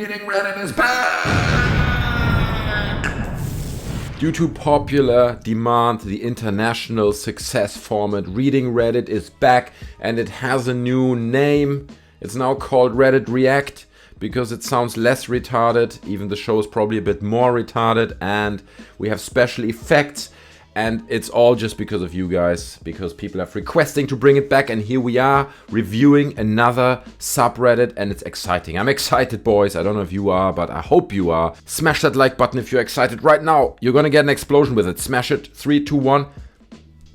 Reading Reddit is back! Due to popular demand, the international success format Reading Reddit is back, and it has a new name. It's now called Reddit React because it sounds less retarded. Even the show is probably a bit more retarded, and we have special effects. And it's all just because of you guys, because people have requesting to bring it back, and here we are reviewing another subreddit, and it's exciting. I'm excited, boys. I don't know if you are, but I hope you are. Smash that like button if you're excited right now. You're gonna get an explosion with it. Smash it. 3, 2, 1.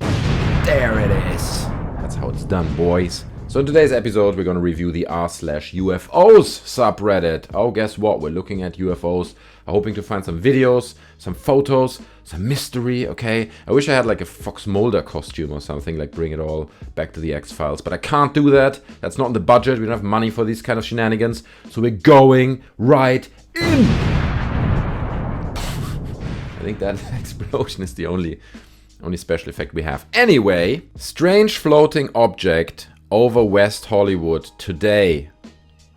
There it is. That's how it's done, boys. So in today's episode, we're gonna review the r/UFOs subreddit. Oh, guess what? We're looking at UFOs. I'm hoping to find some videos, some photos, some mystery, okay? I wish I had like a Fox Mulder costume or something, like bring it all back to the X-Files. But I can't do that. That's not in the budget. We don't have money for these kind of shenanigans. So we're going right in. I think that explosion is the only special effect we have. Anyway, strange floating object over West Hollywood today.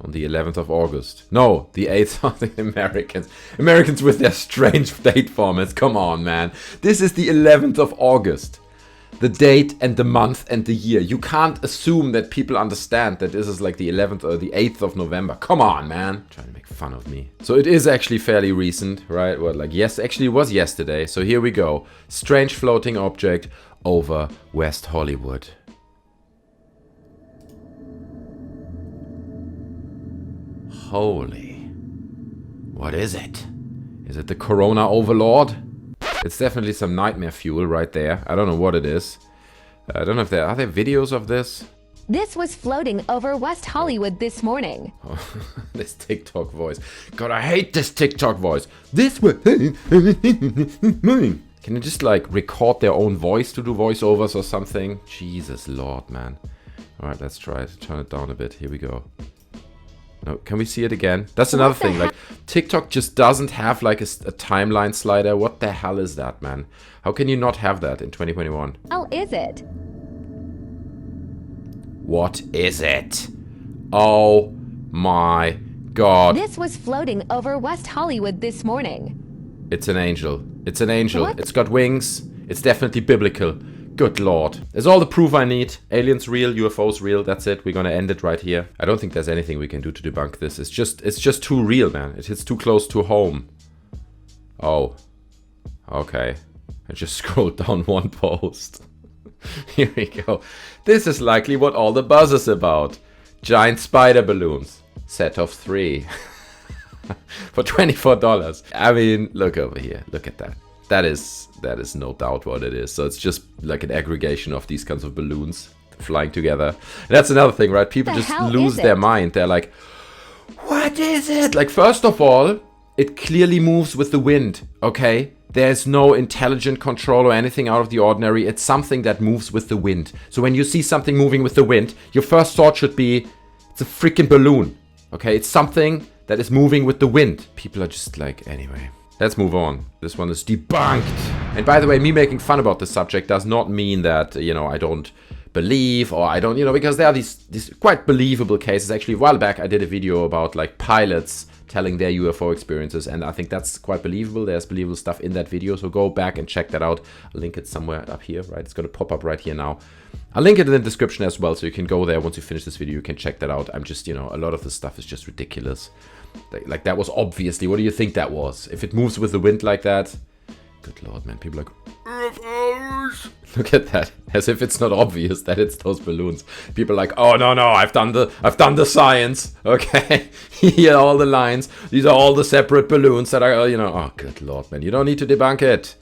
On the 11th of August. No, the 8th of the Americans. Americans with their strange date formats. Come on, man. This is the 11th of August. The date and the month and the year. You can't assume that people understand that this is like the 11th or the 8th of November. Come on, man. Trying to make fun of me. So it is actually fairly recent, right? Well, like, yes, actually it was yesterday. So here we go. Strange floating object over West Hollywood. Holy. What is it? Is it the Corona Overlord? It's definitely some nightmare fuel right there. I don't know what it is. I don't know if are there videos of this? This was floating over West Hollywood this morning. Oh, this TikTok voice. God, I hate this TikTok voice. This was... Can you just like record their own voice to do voiceovers or something? Jesus Lord, man. Alright, let's try it. Turn it down a bit. Here we go. No, can we see it again? That's another thing. Like, TikTok just doesn't have like a timeline slider. What the hell is that, man? How can you not have that in 2021? How is it? What is it? Oh my God. This was floating over West Hollywood this morning. It's an angel. It's an angel. What? It's got wings. It's definitely biblical. Good Lord. There's all the proof I need. Aliens real, UFOs real. That's it. We're gonna end it right here. I don't think there's anything we can do to debunk this. It's just too real, man. It hits too close to home. Oh. Okay. I just scrolled down one post. Here we go. This is likely what all the buzz is about. Giant spider balloons. Set of 3. For $24. I mean, look over here. Look at that. That is no doubt what it is. So it's just like an aggregation of these kinds of balloons flying together. And that's another thing, right? People just lose their mind. They're like, what is it? Like, first of all, it clearly moves with the wind, okay? There's no intelligent control or anything out of the ordinary. It's something that moves with the wind. So when you see something moving with the wind, your first thought should be, it's a freaking balloon, okay? It's something that is moving with the wind. People are just like, anyway. Let's move on. This one is debunked. And by the way, me making fun about this subject does not mean that, you know, I don't believe or I don't, you know, because there are these quite believable cases. Actually, a while back, I did a video about like pilots telling their UFO experiences, and I think that's quite believable. There's believable stuff in that video, so go back and check that out. I'll link it somewhere up here, right? It's going to pop up right here now. I'll link it in the description as well, so you can go there once you finish this video. You can check that out. I'm just, you know, a lot of this stuff is just ridiculous. Like, that was obviously, what do you think that was? If it moves with the wind like that, good Lord, man, people are like, UFOs! Look at that, as if it's not obvious that it's those balloons. People are like, oh no, I've done the science, okay? Here are all the lines. These are all the separate balloons that are, you know, oh good Lord, man, you don't need to debunk it.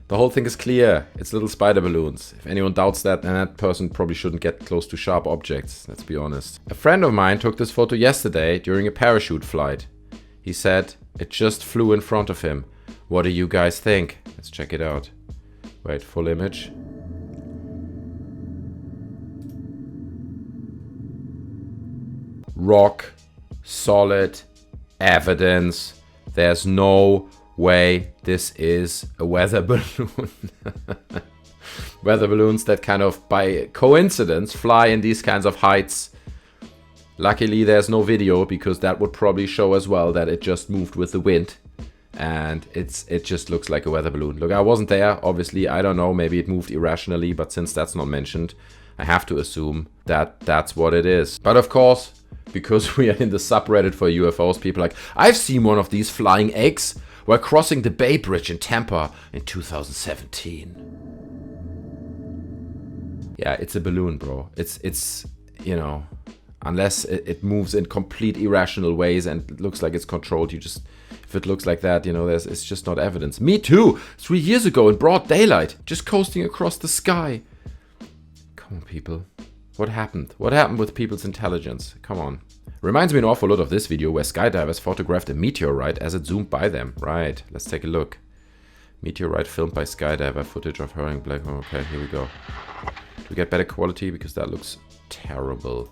The whole thing is clear. It's little spider balloons. If anyone doubts that, then that person probably shouldn't get close to sharp objects. Let's be honest. A friend of mine took this photo yesterday during a parachute flight. He said it just flew in front of him. What do you guys think? Let's check it out. Wait, full image. Rock solid evidence. There's no way this is a weather balloon. Weather balloons that kind of by coincidence fly in these kinds of heights Luckily, there's no video because that would probably show as well that it just moved with the wind. And it just looks like a weather balloon. Look, I wasn't there, obviously. I don't know, maybe it moved irrationally, but since that's not mentioned, I have to assume that that's what it is. But of course, because we are in the subreddit for UFOs, people are like, I've seen one of these flying eggs while crossing the Bay Bridge in Tampa in 2017. Yeah, it's a balloon, bro. It's you know, unless it moves in complete irrational ways and it looks like it's controlled, if it looks like that, you know, it's just not evidence. Me too! 3 years ago in broad daylight, just coasting across the sky. Come on, people. What happened? What happened with people's intelligence? Come on. Reminds me an awful lot of this video where skydivers photographed a meteorite as it zoomed by them. Right, let's take a look. Meteorite filmed by skydiver, footage of hurrying black hole. Okay, here we go. Do we get better quality? Because that looks terrible.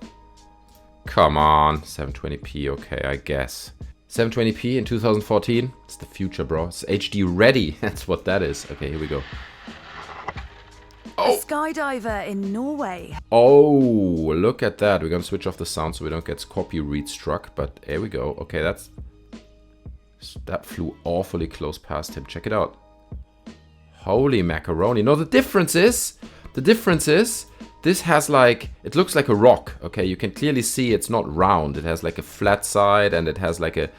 Come on, 720p, okay, I guess. 720p in 2014? It's the future, bro. It's HD ready. That's what that is. Okay, here we go. Oh. A skydiver in Norway. Oh, look at that. We're gonna switch off the sound so we don't get copyright struck, but here we go. Okay, that flew awfully close past him. Check it out. Holy macaroni. No, the difference is, this has like, it looks like a rock, okay? You can clearly see it's not round. It has like a flat side and it has like a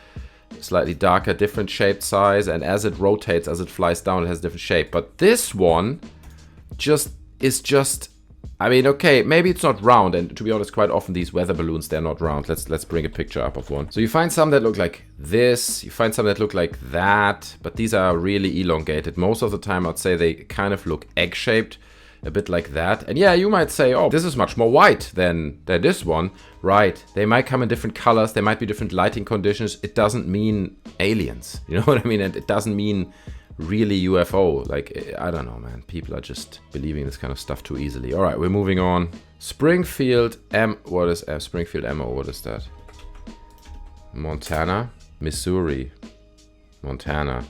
slightly darker, different shaped size. And as it rotates, as it flies down, it has different shape. But this one is just, I mean, okay, maybe it's not round. And to be honest, quite often these weather balloons, they're not round. Let's bring a picture up of one. So you find some that look like this. You find some that look like that. But these are really elongated. Most of the time, I'd say they kind of look egg-shaped. A bit like that. And yeah, you might say, oh, this is much more white than this one. Right. They might come in different colors. There might be different lighting conditions. It doesn't mean aliens. You know what I mean? And it doesn't mean really UFO. Like, I don't know, man. People are just believing this kind of stuff too easily. All right, we're moving on. Springfield what is Springfield MO? What is that? Montana? Missouri. Montana.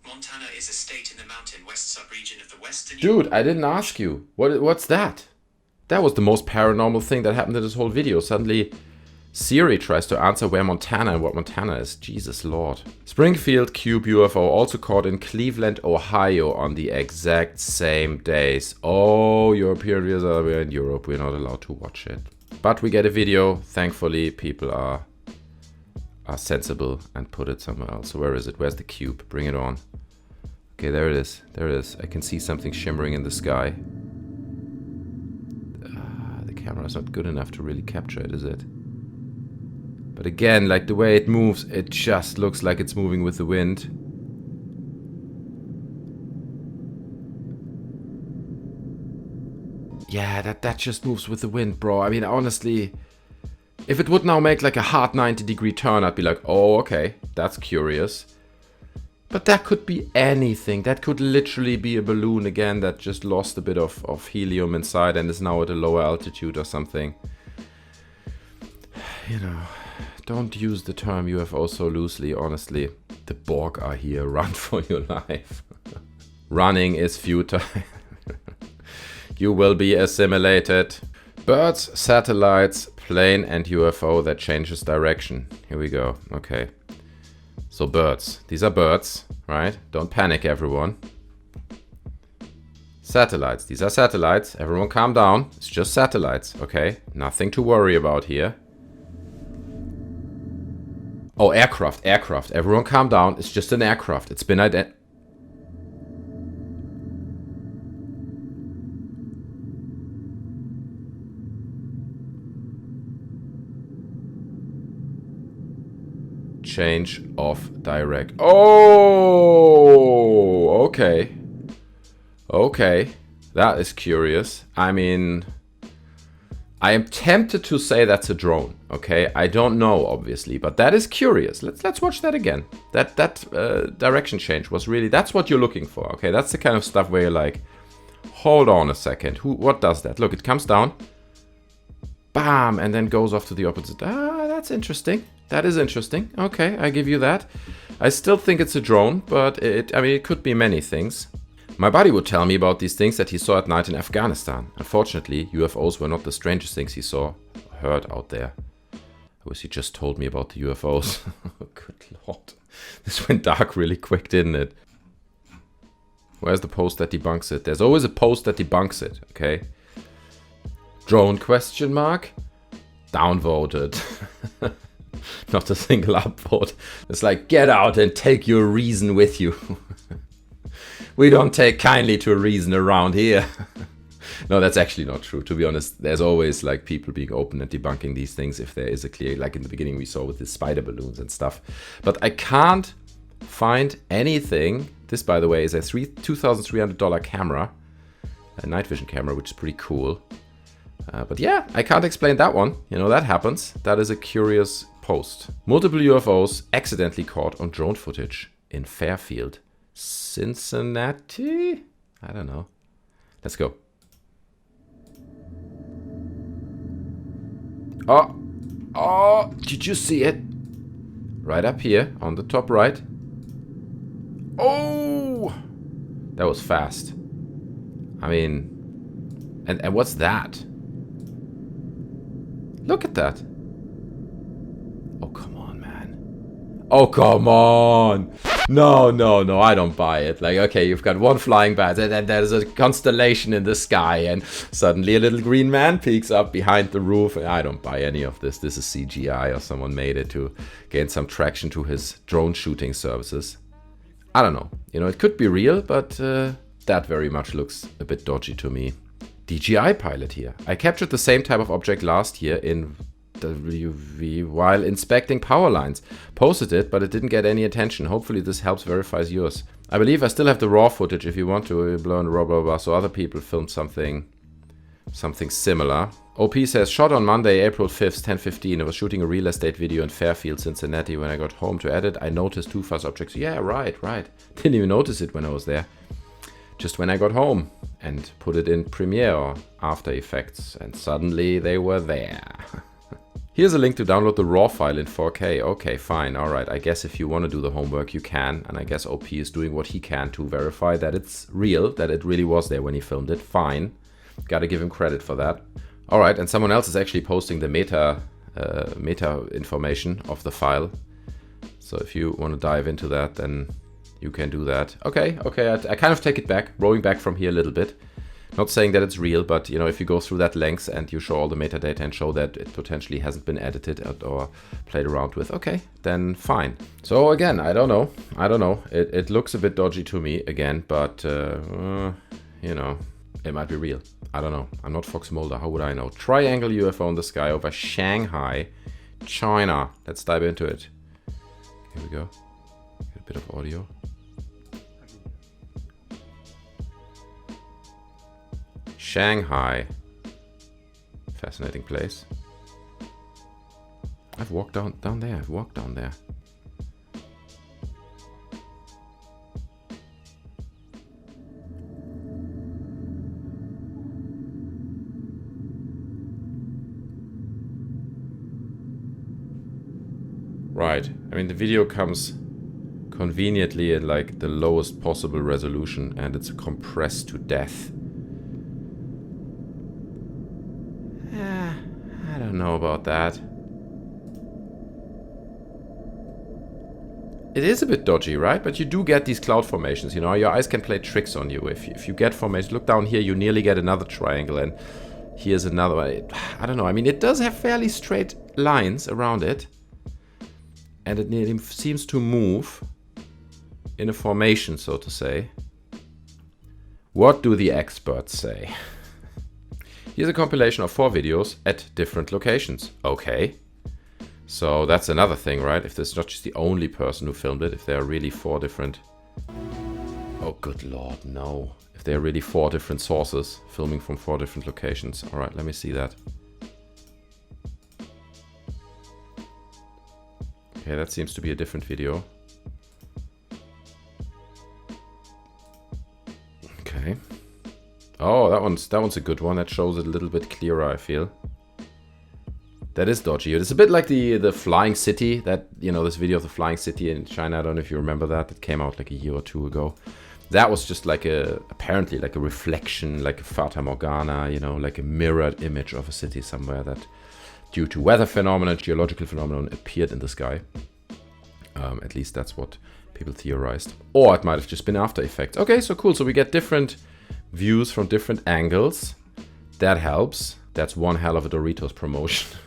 Montana is a state in the mountain west subregion of the western... Dude, I didn't ask you. What's that? That was the most paranormal thing that happened in this whole video. Suddenly, Siri tries to answer where Montana and what Montana is. Jesus Lord. Springfield Cube UFO also caught in Cleveland, Ohio on the exact same days. Oh, European viewers are in Europe. We're not allowed to watch it. But we get a video. Thankfully, people are sensible and put it somewhere else. So where is it? Where's the cube? Bring it on. Okay, there it is. There it is. I can see something shimmering in the sky. The camera's not good enough to really capture it, is it? But again, like the way it moves, it just looks like it's moving with the wind. Yeah, that just moves with the wind, bro. I mean, honestly, if it would now make like a hard 90-degree turn, I'd be like, oh, okay, that's curious. But that could be anything. That could literally be a balloon again that just lost a bit of helium inside and is now at a lower altitude or something. You know, don't use the term UFO so loosely, honestly. The Borg are here. Run for your life. Running is futile. You will be assimilated. Birds, satellites, plane, and UFO that changes direction. Here we go. Okay. So birds. These are birds, right? Don't panic, everyone. Satellites. These are satellites. Everyone calm down. It's just satellites, okay? Nothing to worry about here. Oh, aircraft. Aircraft. Everyone calm down. It's just an aircraft. It's been identified. Change of direct. Oh, okay. Okay. That is curious. I mean, I am tempted to say that's a drone. Okay, I don't know, obviously, but that is curious. Let's watch that again. That direction change was really, that's what you're looking for. Okay, that's the kind of stuff where you're like, hold on a second. What does that? Look, it comes down. Bam, and then goes off to the opposite. Ah, that's interesting. That is interesting. Okay, I give you that. I still think it's a drone, but it could be many things. My buddy would tell me about these things that he saw at night in Afghanistan. Unfortunately, UFOs were not the strangest things he saw or heard out there. I wish he just told me about the UFOs. Good lord. This went dark really quick, didn't it? Where's the post that debunks it? There's always a post that debunks it, okay? Drone question mark? Downvoted. Not a single upvote. It's like, get out and take your reason with you. We don't take kindly to a reason around here. No, that's actually not true. To be honest, there's always like people being open and debunking these things if there is a clear, like in the beginning we saw with the spider balloons and stuff. But I can't find anything. This, by the way, is a $2,300 camera, a night vision camera, which is pretty cool. But yeah, I can't explain that one. You know, that happens. That is a curious post. Multiple UFOs accidentally caught on drone footage in Fairfield, Cincinnati? I don't know. Let's go. Oh, did you see it? Right up here on the top right. Oh, that was fast. I mean, and what's that? Look at that. Oh, come on, man. Oh, come on. No, I don't buy it. Like, okay, you've got one flying bat, and then there's a constellation in the sky, and suddenly a little green man peeks up behind the roof. I don't buy any of this. This is CGI, or someone made it to gain some traction to his drone shooting services. I don't know. You know, it could be real, but that very much looks a bit dodgy to me. DJI pilot here. I captured the same type of object last year in WV while inspecting power lines. Posted it, but it didn't get any attention. Hopefully this helps verifies yours. I believe I still have the raw footage if you want to learn blah blah blah. So other people filmed something similar. OP says, shot on Monday, April 5th, 10:15. I was shooting a real estate video in Fairfield, Cincinnati. When I got home to edit, I noticed two fuzz objects. Yeah, right. Didn't even notice it when I was there. Just when I got home and put it in Premiere or After Effects, and suddenly they were there. Here's a link to download the raw file in 4K. Okay, fine, alright. I guess if you want to do the homework, you can. And I guess OP is doing what he can to verify that it's real, that it really was there when he filmed it. Fine. Gotta give him credit for that. Alright, and someone else is actually posting the meta information of the file. So if you want to dive into that, then you can do that. Okay, I kind of take it back, rolling back from here a little bit. Not saying that it's real, but you know, if you go through that length and you show all the metadata and show that it potentially hasn't been edited or played around with, okay, then fine. So again, I don't know. It looks a bit dodgy to me again, but you know, it might be real. I don't know. I'm not Fox Mulder. How would I know? Triangle UFO in the sky over Shanghai, China. Let's dive into it. Here we go. Get a bit of audio. Shanghai. Fascinating place. I've walked down there. Right. I mean, the video comes conveniently at like the lowest possible resolution, and it's compressed to death. I don't know about that. It is a bit dodgy, right? But you do get these cloud formations, you know. Your eyes can play tricks on you. If you get formations, look down here, you nearly get another triangle, and here's another one. I don't know. I mean, it does have fairly straight lines around it, and it nearly seems to move in a formation, so to say. What do the experts say? Here's a compilation of 4 videos at different locations. Okay. So that's another thing, right? If there's not just the only person who filmed it, if there are really 4 different... Oh, good lord, no. If there are really 4 different sources filming from 4 different locations. Alright, let me see that. Okay, that seems to be a different video. Okay. Oh, that one's a good one. That shows it a little bit clearer, I feel. That is dodgy. It's a bit like the flying city, that, you know, this video of the flying city in China. I don't know if you remember that. It came out like a year or 2 ago. That was just like apparently like a reflection, like a Fata Morgana, you know, like a mirrored image of a city somewhere that, due to weather phenomenon, geological phenomenon, appeared in the sky. At least that's what people theorized. Or it might have just been after effects. Okay, so cool. So we get different views from different angles. That helps. That's one hell of a Doritos promotion.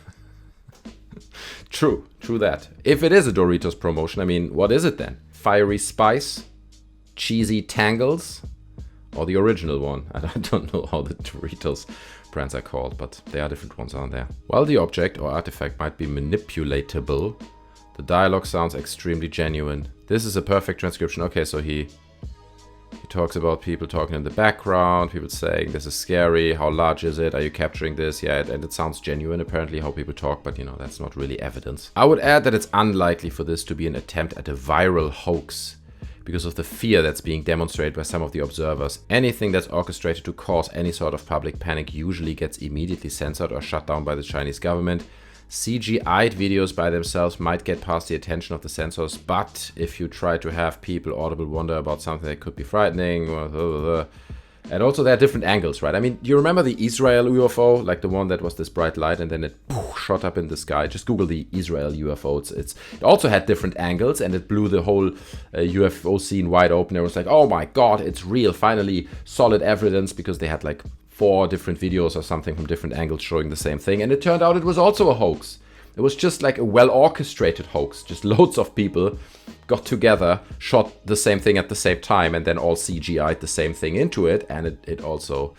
True that. If it is a Doritos promotion, I mean, what is it then? Fiery Spice? Cheesy Tangles? Or the original one? I don't know how the Doritos brands are called, but there are different ones on there. While the object or artifact might be manipulatable, the dialogue sounds extremely genuine. This is a perfect transcription. Okay, so he talks about people talking in the background, people saying this is scary, how large is it, are you capturing this? Yeah, and it sounds genuine apparently how people talk, but you know, that's not really evidence. I would add that it's unlikely for this to be an attempt at a viral hoax because of the fear that's being demonstrated by some of the observers. Anything that's orchestrated to cause any sort of public panic usually gets immediately censored or shut down by the Chinese government. CGI'd videos by themselves might get past the attention of the censors, but if you try to have people audible wonder about something that could be frightening, and also there are different angles, right? I mean, do you remember the Israel UFO, like the one that was this bright light and then it shot up in the sky? Just Google the Israel UFO. It also had different angles and it blew the whole UFO scene wide open. It was like, oh my god, it's real, finally solid evidence, because they had like 4 different videos or something from different angles showing the same thing. And it turned out it was also a hoax. It was just like a well-orchestrated hoax. Just loads of people got together, shot the same thing at the same time, and then all CGI'd the same thing into it. And it also,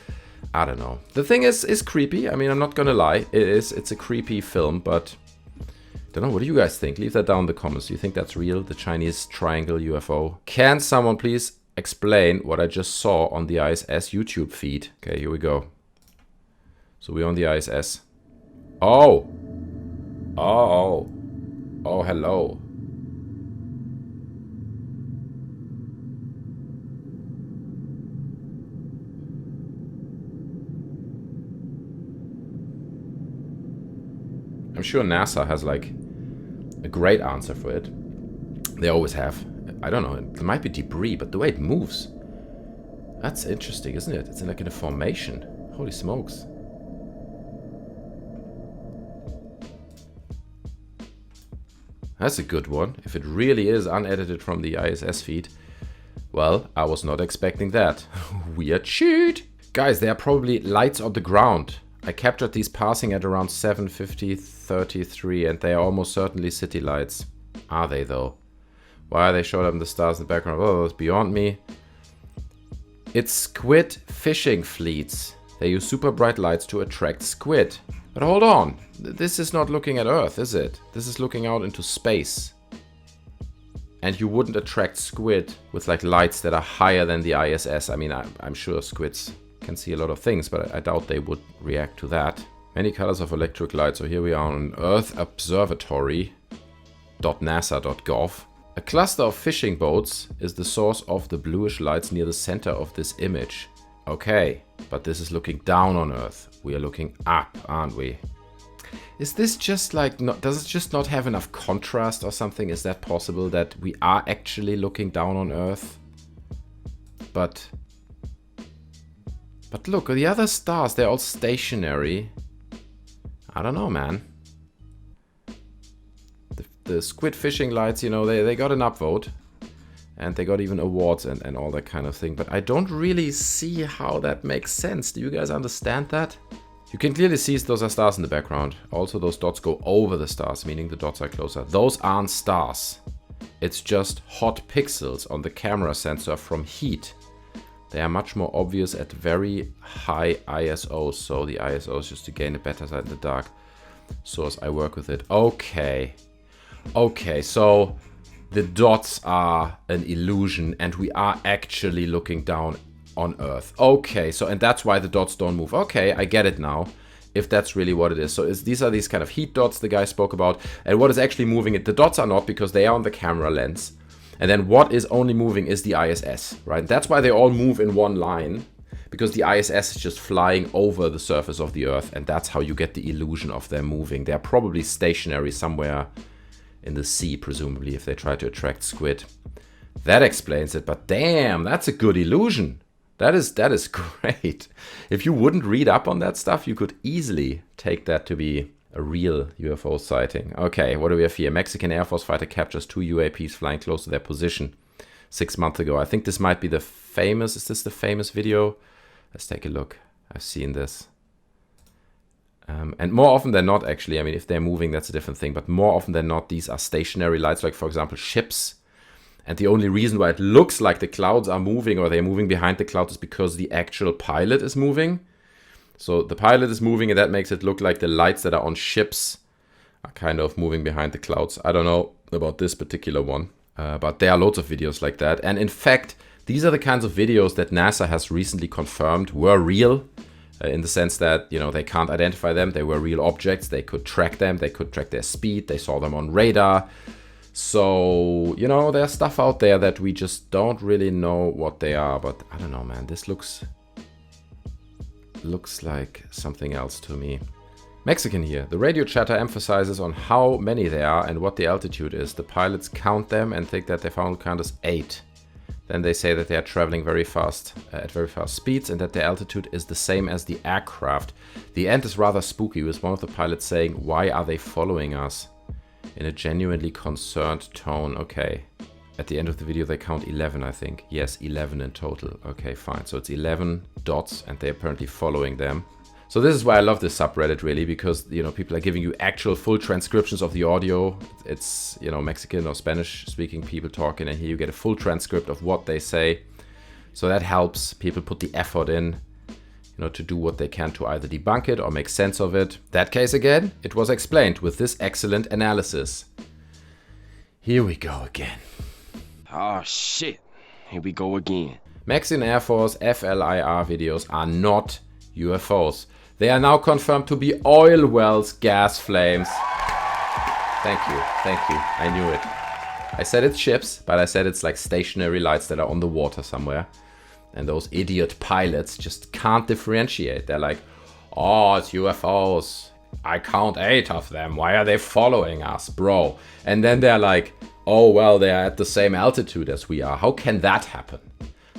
I don't know. The thing is creepy. I mean, I'm not gonna lie. It's a creepy film, but I don't know. What do you guys think? Leave that down in the comments. Do you think that's real? The Chinese triangle UFO? Can someone please explain what I just saw on the ISS YouTube feed? Okay, here we go. So we're on the ISS. Oh, hello. I'm sure NASA has like a great answer for it. They always have. I don't know, there might be debris, but the way it moves, that's interesting, isn't it? It's like in a formation. Holy smokes. That's a good one. If it really is unedited from the ISS feed, well, I was not expecting that. Weird cheat. Guys, there are probably lights on the ground. I captured these passing at around 7:50:33, and they are almost certainly city lights. Are they though? Why are they showing up in the stars in the background? Oh, that's beyond me. It's squid fishing fleets. They use super bright lights to attract squid. But hold on. This is not looking at Earth, is it? This is looking out into space. And you wouldn't attract squid with like lights that are higher than the ISS. I mean, I'm sure squids can see a lot of things, but I doubt they would react to that. Many colors of electric light. So here we are on Earth Observatory.nasa.gov. A cluster of fishing boats is the source of the bluish lights near the center of this image. Okay, but this is looking down on Earth. We are looking up, aren't we? Is this just like, does it just not have enough contrast or something? Is that possible that we are actually looking down on Earth? But look, the other stars, they're all stationary. I don't know, man. The squid fishing lights, you know, they got an upvote. And they got even awards and all that kind of thing. But I don't really see how that makes sense. Do you guys understand that? You can clearly see those are stars in the background. Also, those dots go over the stars, meaning the dots are closer. Those aren't stars. It's just hot pixels on the camera sensor from heat. They are much more obvious at very high ISOs. So the ISO is just to gain a better sight in the dark. Source, I work with it. Okay. Okay, so the dots are an illusion and we are actually looking down on Earth. Okay, so and that's why the dots don't move. Okay, I get it now, if that's really what it is. So these are these kind of heat dots the guy spoke about, and what is actually moving it, the dots are not, because they are on the camera lens. And then what is only moving is the ISS, right? That's why they all move in one line, because the ISS is just flying over the surface of the Earth, and that's how you get the illusion of them moving. They're probably stationary somewhere in the sea, presumably, if they try to attract squid. That explains it, but damn, that's a good illusion. That is great. If you wouldn't read up on that stuff, you could easily take that to be a real UFO sighting. Okay, what do we have here? Mexican Air Force fighter captures 2 UAPs flying close to their position 6 months ago. I think this might be the famous, is this the famous video? Let's take a look. I've seen this. And more often than not, actually, I mean, if they're moving, that's a different thing. But more often than not, these are stationary lights, like, for example, ships. And the only reason why it looks like the clouds are moving or they're moving behind the clouds is because the actual pilot is moving. So the pilot is moving, and that makes it look like the lights that are on ships are kind of moving behind the clouds. I don't know about this particular one, but there are loads of videos like that. And in fact, these are the kinds of videos that NASA has recently confirmed were real. In the sense that, you know, they can't identify them. They were real objects. They could track them. They could track their speed. They saw them on radar. So, you know, there's stuff out there that we just don't really know what they are. But I don't know, man. This looks like something else to me. Mexican here. The radio chatter emphasizes on how many there are and what the altitude is. The pilots count them and think that they found count as 8. Then they say that they are traveling very fast, at very fast speeds, and that the altitude is the same as the aircraft. The end is rather spooky, with one of the pilots saying, "Why are they following us?" in a genuinely concerned tone. Okay. At the end of the video, they count 11, I think. Yes, 11 in total. Okay, fine. So it's 11 dots, and they're apparently following them. So this is why I love this subreddit, really, because, you know, people are giving you actual full transcriptions of the audio. It's, you know, Mexican or Spanish-speaking people talking, and here you get a full transcript of what they say. So that helps people put the effort in, you know, to do what they can to either debunk it or make sense of it. That case again, it was explained with this excellent analysis. Here we go again. Oh shit, here we go again. Mexican Air Force FLIR videos are not UFOs. They are now confirmed to be oil wells, gas flames. Thank you, I knew it. I said it's ships, but I said it's like stationary lights that are on the water somewhere. And those idiot pilots just can't differentiate. They're like, oh, it's UFOs. I count 8 of them. Why are they following us, bro? And then they're like, oh, well, they are at the same altitude as we are. How can that happen?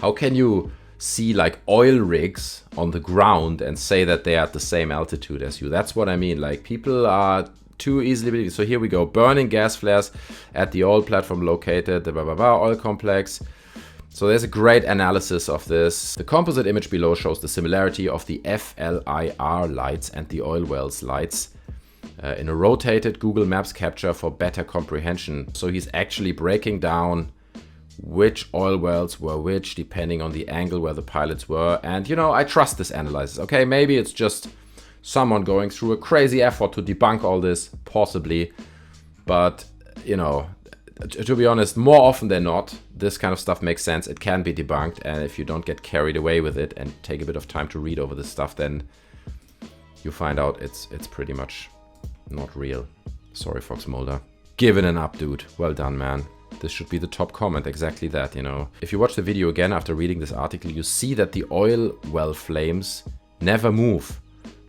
How can you see like oil rigs on the ground and say that they are at the same altitude as you? That's what I mean. Like, people are too easily believed. So here we go. Burning gas flares at the oil platform located, the oil complex. So there's a great analysis of this. The composite image below shows the similarity of the FLIR lights and the oil wells lights in a rotated Google Maps capture for better comprehension. So he's actually breaking down which oil wells were which, depending on the angle where the pilots were. And, you know, I trust this analysis. Okay, maybe it's just someone going through a crazy effort to debunk all this, possibly. But, you know, to be honest, more often than not, this kind of stuff makes sense. It can be debunked. And if you don't get carried away with it and take a bit of time to read over this stuff, then you find out it's pretty much not real. Sorry, Fox Mulder. Give it an up, dude. Well done, man. This should be the top comment, exactly that, you know. If you watch the video again after reading this article, you see that the oil well flames never move,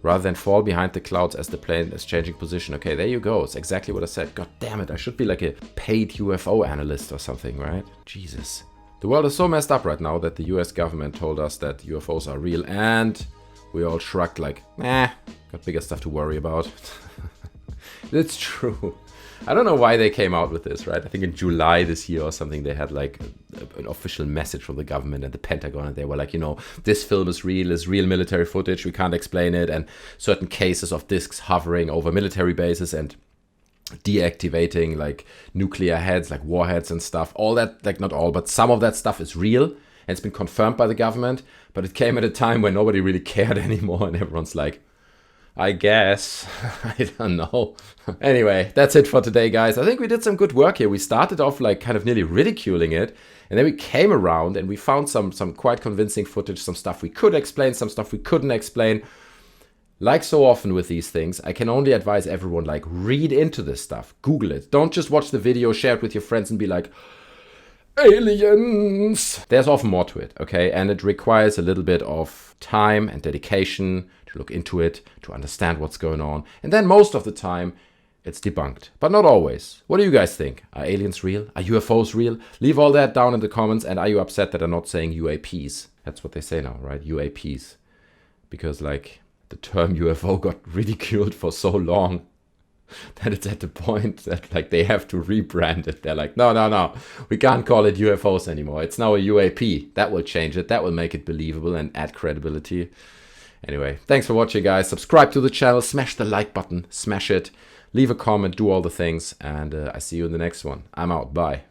rather than fall behind the clouds as the plane is changing position. Okay, there you go. It's exactly what I said. God damn it, I should be like a paid UFO analyst or something, right? Jesus. The world is so messed up right now that the US government told us that UFOs are real, and we all shrugged like, got bigger stuff to worry about. It's true. I don't know why they came out with this, right? I think in July this year or something, they had like an official message from the government and the Pentagon, and they were like, you know, this film is real military footage, we can't explain it, and certain cases of discs hovering over military bases and deactivating like nuclear heads, like warheads and stuff. All that, like not all, but some of that stuff is real, and it's been confirmed by the government, but it came at a time when nobody really cared anymore, and everyone's like, I guess. I don't know. Anyway, that's it for today, guys. I think we did some good work here. We started off like kind of nearly ridiculing it, and then we came around and we found some quite convincing footage, some stuff we could explain, some stuff we couldn't explain. Like so often with these things, I can only advise everyone, like, read into this stuff. Google it. Don't just watch the video, share it with your friends and be like, aliens! There's often more to it, okay? And it requires a little bit of time and dedication to look into it, to understand what's going on. And then most of the time, it's debunked. But not always. What do you guys think? Are aliens real? Are UFOs real? Leave all that down in the comments. And are you upset that I'm not saying UAPs? That's what they say now, right? UAPs. Because, like, the term UFO got ridiculed for so long that it's at the point that, like, they have to rebrand it. They're like, no, we can't call it UFOs anymore. It's now a UAP. That will change it. That will make it believable and add credibility. Anyway, thanks for watching, guys. Subscribe to the channel. Smash the like button. Smash it. Leave a comment. Do all the things. And I see you in the next one. I'm out. Bye.